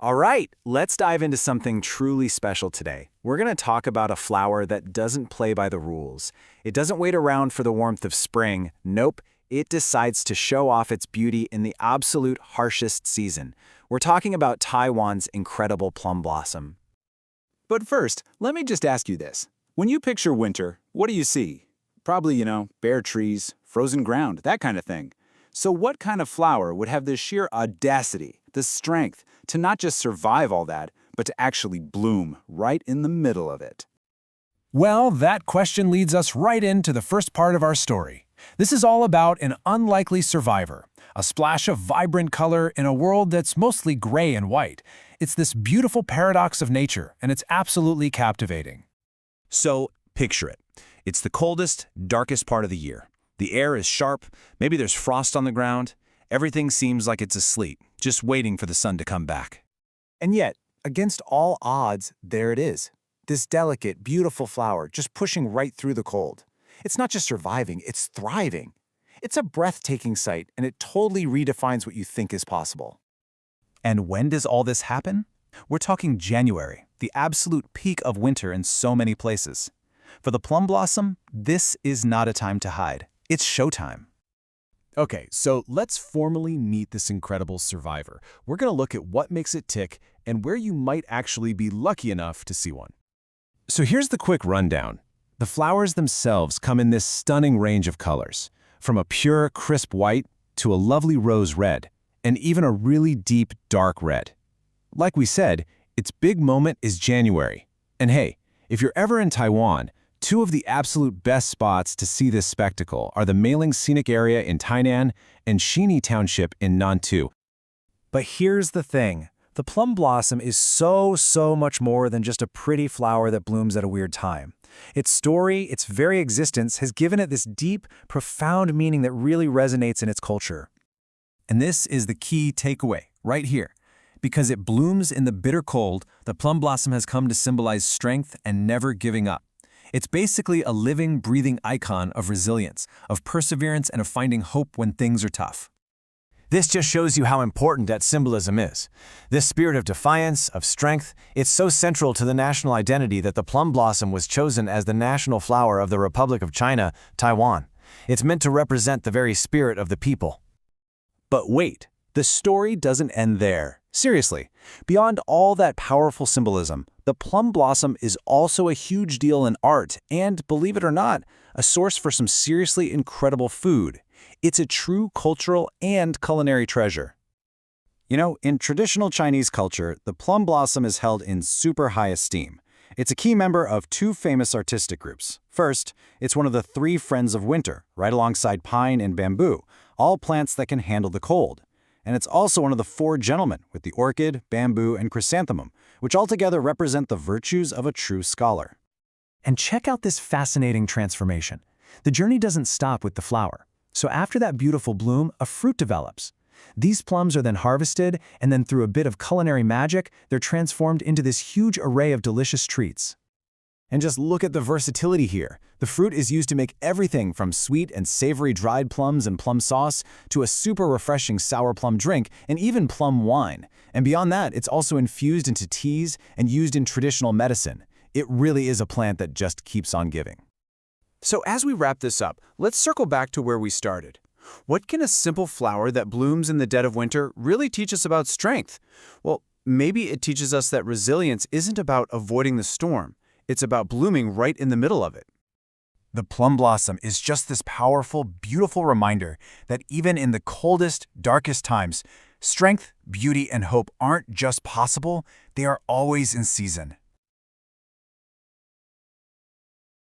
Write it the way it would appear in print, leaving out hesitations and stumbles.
All right, let's dive into something truly special today. We're going to talk about a flower that doesn't play by the rules. It doesn't wait around for the warmth of spring. Nope, it decides to show off its beauty in the absolute harshest season. We're talking about Taiwan's incredible plum blossom. But first, let me just ask you this. When you picture winter, what do you see? Probably, bare trees, frozen ground, that kind of thing. So what kind of flower would have the sheer audacity, the strength, to not just survive all that, but to actually bloom right in the middle of it? Well, that question leads us right into the first part of our story. This is all about an unlikely survivor, a splash of vibrant color in a world that's mostly gray and white. It's this beautiful paradox of nature, and it's absolutely captivating. So, picture it. It's the coldest, darkest part of the year. The air is sharp, maybe there's frost on the ground. Everything seems like it's asleep, just waiting for the sun to come back. And yet, against all odds, there it is. This delicate, beautiful flower just pushing right through the cold. It's not just surviving, it's thriving. It's a breathtaking sight, and it totally redefines what you think is possible. And when does all this happen? We're talking January, the absolute peak of winter in so many places. For the plum blossom, this is not a time to hide. It's showtime. Okay, so let's formally meet this incredible survivor. We're going to look at what makes it tick and where you might actually be lucky enough to see one. So here's the quick rundown. The flowers themselves come in this stunning range of colors, from a pure, crisp white to a lovely rose red, and even a really deep, dark red. Like we said, its big moment is January. And hey, if you're ever in Taiwan, two of the absolute best spots to see this spectacle are the Meiling Scenic Area in Tainan and Xini Township in Nantou. But here's the thing. The plum blossom is so much more than just a pretty flower that blooms at a weird time. Its story, its very existence, has given it this deep, profound meaning that really resonates in its culture. And this is the key takeaway, right here. Because it blooms in the bitter cold, the plum blossom has come to symbolize strength and never giving up. It's basically a living, breathing icon of resilience, of perseverance, and of finding hope when things are tough. This just shows you how important that symbolism is. This spirit of defiance, of strength, it's so central to the national identity that the plum blossom was chosen as the national flower of the Republic of China, Taiwan. It's meant to represent the very spirit of the people. But wait, the story doesn't end there. Seriously, beyond all that powerful symbolism, the plum blossom is also a huge deal in art and, believe it or not, a source for some seriously incredible food. It's a true cultural and culinary treasure. In traditional Chinese culture, the plum blossom is held in super high esteem. It's a key member of two famous artistic groups. First, it's one of the three friends of winter, right alongside pine and bamboo, all plants that can handle the cold. And it's also one of the four gentlemen with the orchid, bamboo, and chrysanthemum, which altogether represent the virtues of a true scholar. And check out this fascinating transformation. The journey doesn't stop with the flower. So after that beautiful bloom, a fruit develops. These plums are then harvested, and then through a bit of culinary magic, they're transformed into this huge array of delicious treats. And just look at the versatility here. The fruit is used to make everything from sweet and savory dried plums and plum sauce to a super refreshing sour plum drink and even plum wine. And beyond that, it's also infused into teas and used in traditional medicine. It really is a plant that just keeps on giving. So as we wrap this up, let's circle back to where we started. What can a simple flower that blooms in the dead of winter really teach us about strength? Well, maybe it teaches us that resilience isn't about avoiding the storm. It's about blooming right in the middle of it. The plum blossom is just this powerful, beautiful reminder that even in the coldest, darkest times, strength, beauty, and hope aren't just possible, they are always in season.